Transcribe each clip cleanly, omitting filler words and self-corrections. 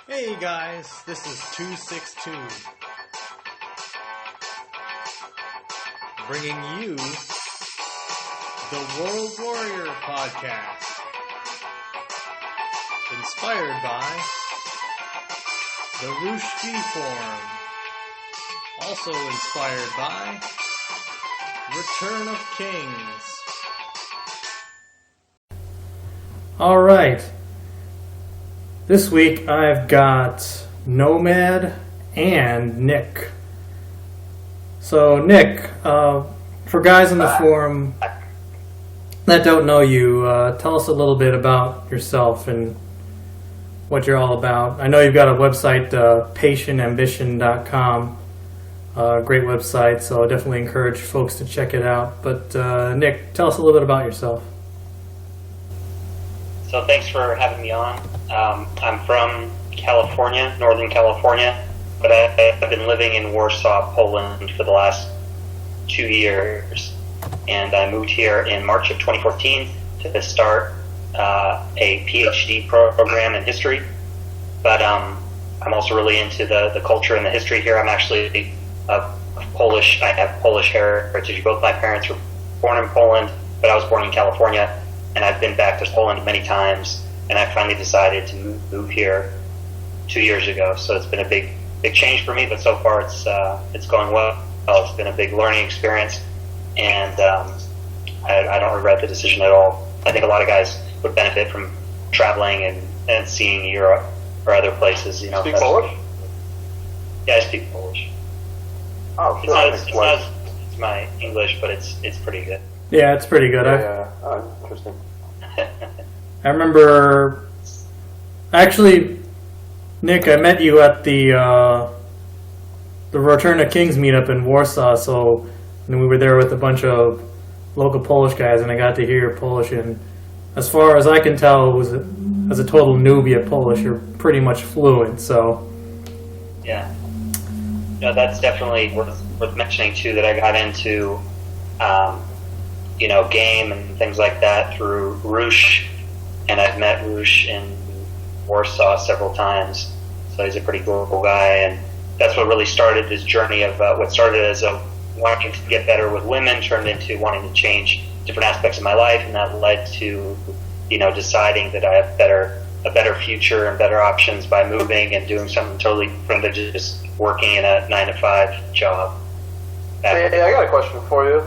Hey guys, this is 262, bringing you the World Warrior Podcast, inspired by the Roosh Forum, also inspired by Return of Kings. All right. This week I've got Nomad and Nick. So Nick, for guys in the forum that don't know you, tell us a little bit about yourself and what you're all about. I know you've got a website, patientambition.com, great website, so I definitely encourage folks to check it out. But Nick, tell us a little bit about yourself. So thanks for having me on. I'm from California, Northern California, but I've been living in Warsaw, Poland for the last 2 years. And I moved here in March of 2014 to start a PhD program in history. But I'm also really into the culture and the history here. I'm actually Polish. I have Polish heritage. Both my parents were born in Poland, but I was born in California. And I've been back to Poland many times, and I finally decided to move here 2 years ago. So it's been a big change for me, but so far it's going well. It's been a big learning experience, and I don't regret the decision at all. I think a lot of guys would benefit from traveling and seeing Europe or other places. You know, speak Polish? Yeah, I speak Polish. Oh, it's not as my English, but it's pretty good. Yeah, it's pretty good. Interesting. I remember, actually, Nick, I met you at the Return of Kings meetup in Warsaw. So, and we were there with a bunch of local Polish guys, and I got to hear your Polish. And as far as I can tell, as a total newbie at Polish, you're pretty much fluent. So, yeah, no, that's definitely worth mentioning too. That I got into. Game and things like that through Roosh, and I've met Roosh in Warsaw several times, so he's a pretty cool guy, and that's what really started this journey of what started as wanting to get better with women turned into wanting to change different aspects of my life, and that led to deciding that I have a better future and better options by moving and doing something totally different than just working in a 9-to-5 job. Hey, I got a question for you.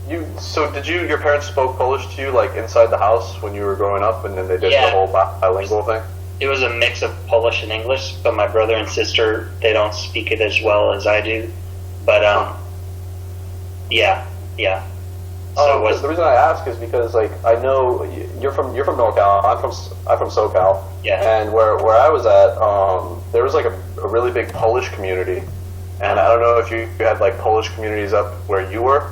Your parents spoke Polish to you, like, inside the house when you were growing up, and then they did the whole bilingual thing? It was a mix of Polish and English, but my brother and sister, they don't speak it as well as I do. But, yeah. So the reason I ask is because, like, I know you're from NorCal, I'm from SoCal, and where I was at, there was, like, a really big Polish community, and I don't know if you had, like, Polish communities up where you were?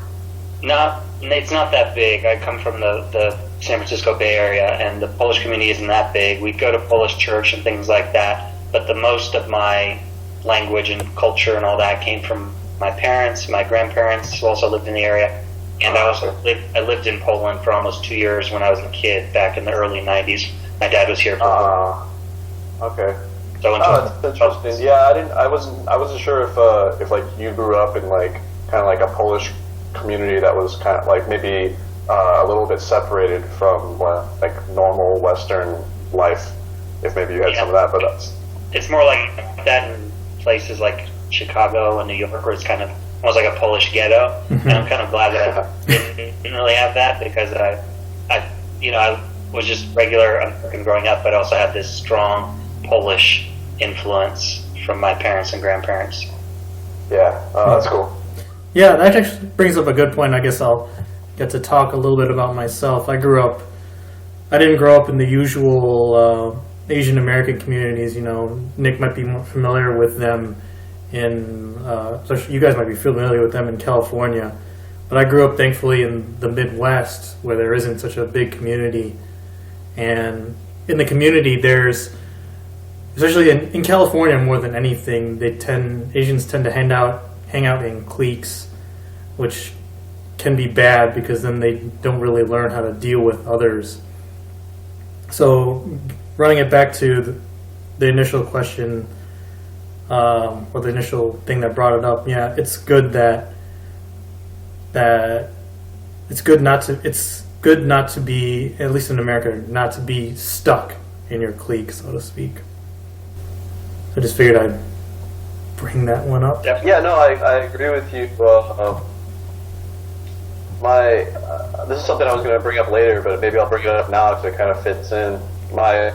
No, it's not that big. I come from the San Francisco Bay Area, and the Polish community isn't that big. We go to Polish church and things like that, but the most of my language and culture and all that came from my parents, my grandparents, who also lived in the area, and I lived in Poland for almost 2 years when I was a kid, back in the early 90s. My dad was here for okay. So that's interesting. Yeah, I wasn't sure if like you grew up in like kind of like a Polish community that was kind of like maybe a little bit separated from like normal Western life, if maybe you had some of that, but it's more like that in places like Chicago and New York, where it's kind of almost like a Polish ghetto. And I'm kind of glad that I didn't really have that, because I was just regular American growing up, but I also had this strong Polish influence from my parents and grandparents. Yeah, that's cool. Yeah, that actually brings up a good point. I guess I'll get to talk a little bit about myself. I didn't grow up in the usual Asian American communities. Nick might be more familiar with them you guys might be familiar with them in California. But I grew up, thankfully, in the Midwest, where there isn't such a big community. And in the community, there's, especially in California more than anything, Asians tend to hang out in cliques, which can be bad because then they don't really learn how to deal with others. So running it back to the initial question, or the initial thing that brought it up, yeah, it's good that it's good not to be, at least in America, not to be stuck in your clique, so to speak. I just figured I'd bring that one up. Yeah, no, I agree with you. This is something I was going to bring up later, but maybe I'll bring it up now if it kind of fits in. My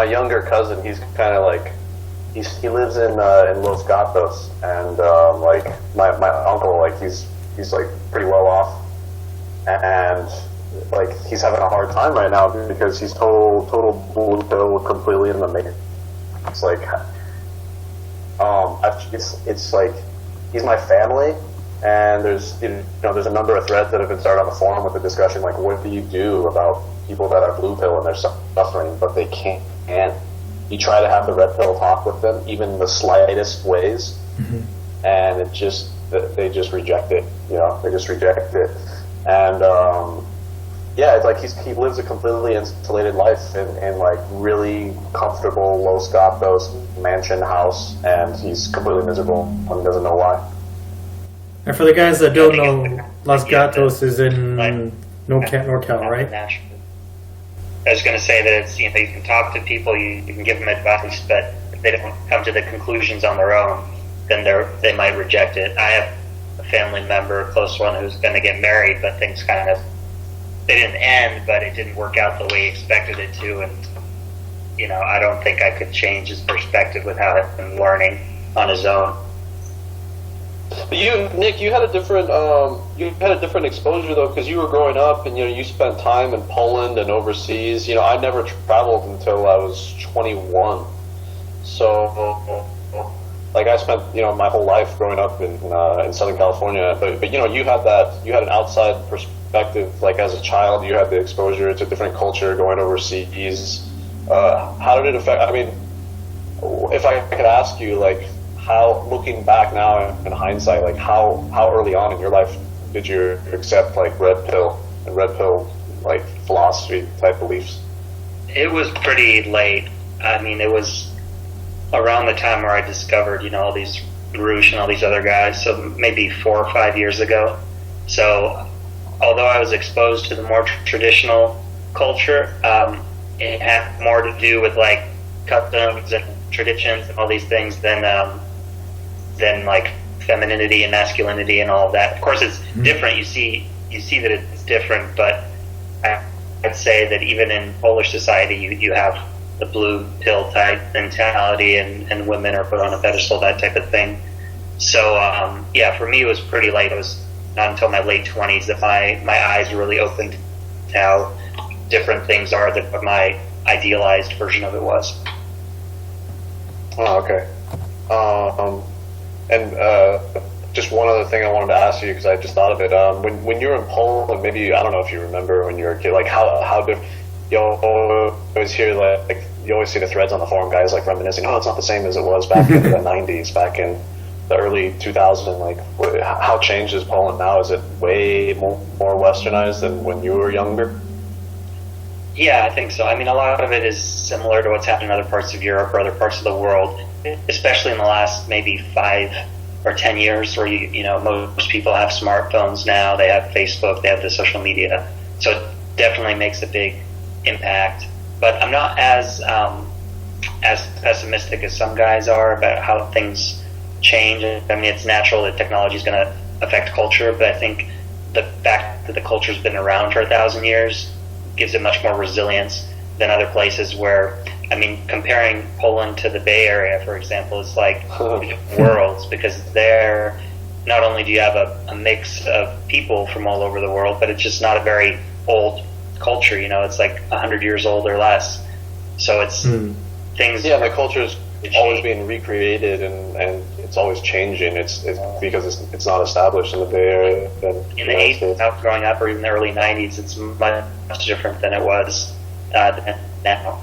younger cousin, he's kind of like, he lives in Los Gatos, and like my uncle, like he's like pretty well off, and like he's having a hard time right now because he's total blue pill completely in the making. It's like, it's like he's my family, and there's there's a number of threads that have been started on the forum with the discussion like, what do you do about people that are blue pill and they're suffering but they can't? You try to have the red pill talk with them, even in the slightest ways, and they just reject it. They just reject it, and yeah, it's like he lives a completely insulated life in like really comfortable Los Gatos mansion house, and he's completely miserable and he doesn't know why. And for the guys that don't know, Los Gatos is in NorCal, right? I was going to say that it's, you can talk to people, you can give them advice, but if they don't come to the conclusions on their own, then they might reject it. I have a family member, a close one, who's going to get married, but things they didn't end, but it didn't work out the way he expected it to, and I don't think I could change his perspective without him learning on his own. But Nick, you had a different exposure though, because you were growing up and you spent time in Poland and overseas. I never traveled until I was 21, so like I spent my whole life growing up in Southern California. But you had an outside perspective. Like as a child, you had the exposure to different culture going overseas. How did it affect? I mean, if I could ask you, like, how, looking back now in hindsight, like how early on in your life did you accept like red pill like philosophy type beliefs? It was pretty late. I mean, it was around the time where I discovered all these Roosh and all these other guys, so maybe 4 or 5 years ago. So although I was exposed to the more traditional culture, it had more to do with like customs and traditions and all these things than like femininity and masculinity and all of that. Of course, it's different. You see that it's different, but I'd say that even in Polish society, you have the blue pill type mentality, and women are put on a pedestal, that type of thing. So yeah, for me, it was pretty late. It was not until my late 20s that my eyes really opened to how different things are than what my idealized version of it was. Oh, okay. And just one other thing I wanted to ask you, because I just thought of it. When you were in Poland, maybe, I don't know if you remember when you were a kid, like how different, you always hear like you always see the threads on the forum, guys like reminiscing, it's not the same as it was back in the 90s, back in the early 2000s. Like, how changed is Poland now? Is it way more westernized than when you were younger? Yeah, I think so. I mean, a lot of it is similar to what's happening in other parts of Europe or other parts of the world, especially in the last maybe 5 or 10 years, where most people have smartphones now, they have Facebook, they have the social media, so it definitely makes a big impact. But I'm not as pessimistic as some guys are about how things change. I mean, it's natural that technology is going to affect culture, but I think the fact that the culture's been around for 1,000 years gives it much more resilience than other places where, I mean, comparing Poland to the Bay Area, for example, is like worlds, because there, not only do you have a mix of people from all over the world, but it's just not a very old culture, it's like 100 years old or less. So it's things... Yeah, the culture is always being recreated, and it's always changing. It's because it's not established in the Bay Area. In the 80s, growing up, or even the early 90s, it's much different than it was now.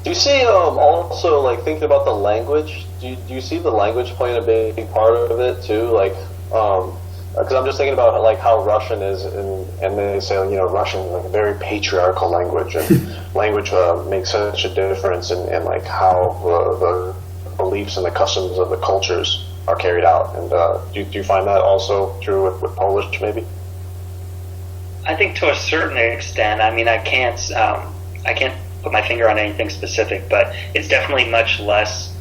Do you see also, like, thinking about the language? Do you see the language playing a big part of it too? Like, because I'm just thinking about like how Russian is, and they say, you know, Russian is like a very patriarchal language, and language makes such a difference in like how the beliefs and the customs of the cultures are carried out. And do you find that also true with Polish, maybe? I think to a certain extent. I mean, I can't put my finger on anything specific, but it's definitely much less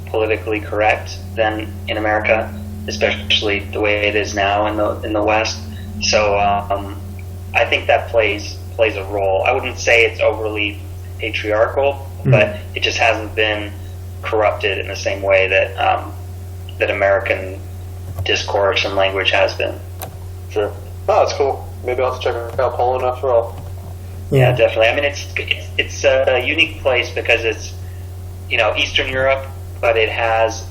politically correct than in America, especially the way it is now in the West. So I think that plays a role. I wouldn't say it's overly patriarchal, but it just hasn't been corrupted in the same way that American discourse and language has been. Sure. Oh, that's cool. Maybe I'll have to check out Poland after all. Yeah, definitely. I mean, it's a unique place because it's, you know, Eastern Europe, but it has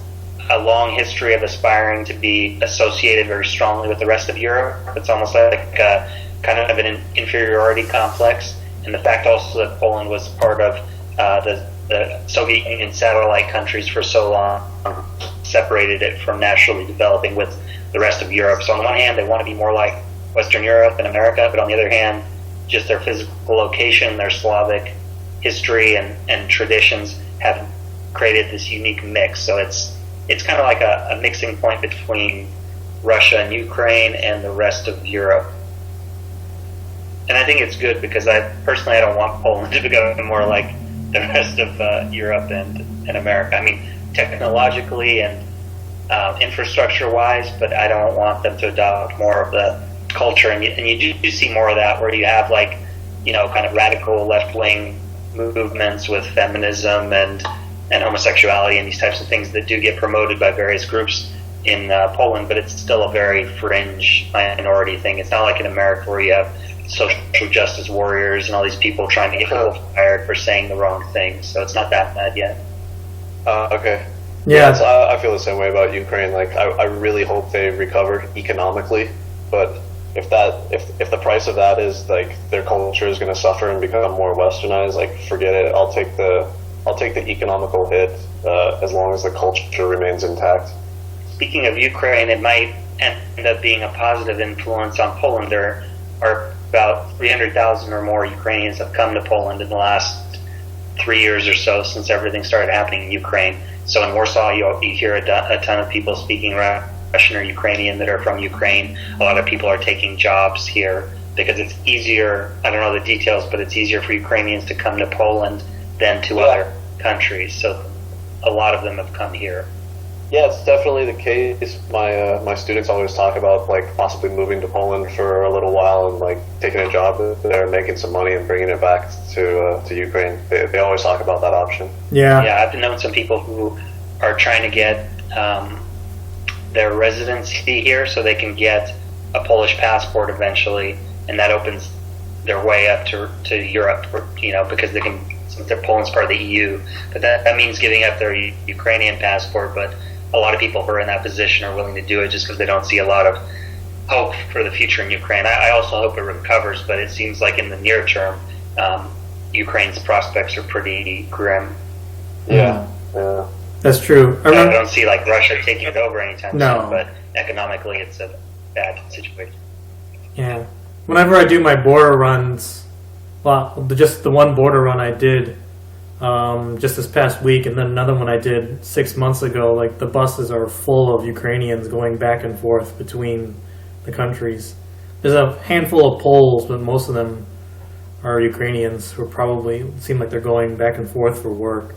a long history of aspiring to be associated very strongly with the rest of Europe. It's almost like kind of an inferiority complex, and the fact also that Poland was part of the Soviet Union satellite countries for so long separated it from naturally developing with the rest of Europe. So on the one hand, they want to be more like Western Europe and America, but on the other hand, just their physical location, their Slavic history and traditions have created this unique mix. So it's kind of like a mixing point between Russia and Ukraine and the rest of Europe. And I think it's good because I don't want Poland to become more like the rest of Europe and America. I mean, technologically and infrastructure-wise, but I don't want them to adopt more of the culture. And you do see more of that where you have, like, you know, kind of radical left-wing movements with feminism and homosexuality and these types of things that do get promoted by various groups in Poland, but it's still a very fringe minority thing. It's not like in America where you have social justice warriors and all these people trying to get people fired for saying the wrong thing. So it's not that bad yet. Okay. Yeah. I feel the same way about Ukraine. Like, I really hope they recover economically, but if the price of that is like their culture is going to suffer and become more westernized, like, forget it. I'll take the economical hit as long as the culture remains intact. Speaking of Ukraine, it might end up being a positive influence on Poland. There are about 300,000 or more Ukrainians have come to Poland in the last 3 years or so since everything started happening in Ukraine. So in Warsaw, you hear a ton of people speaking Russian or Ukrainian that are from Ukraine. A lot of people are taking jobs here because it's easier. I don't know the details, but it's easier for Ukrainians to come to Poland than to other countries. So a lot of them have come here. Yeah, it's definitely the case. My students always talk about, like, possibly moving to Poland for a little while and, like, taking a job there, making some money, and bringing it back to Ukraine. They always talk about that option. Yeah. Yeah, I've known some people who are trying to get their residency here so they can get a Polish passport eventually, and that opens their way up to Europe, you know, because they can, since Poland's part of the EU. But that means giving up their Ukrainian passport, but a lot of people who are in that position are willing to do it just because they don't see a lot of hope for the future in Ukraine. I also hope it recovers, but it seems like in the near term, Ukraine's prospects are pretty grim. Yeah. That's true. I don't see, like, Russia taking it over anytime soon, but economically it's a bad situation. Yeah. Whenever I do my border runs, well, just the one border run I did just this past week, and then another one I did 6 months ago, like, the buses are full of Ukrainians going back and forth between the countries. There's a handful of Poles, but most of them are Ukrainians who probably seem like they're going back and forth for work.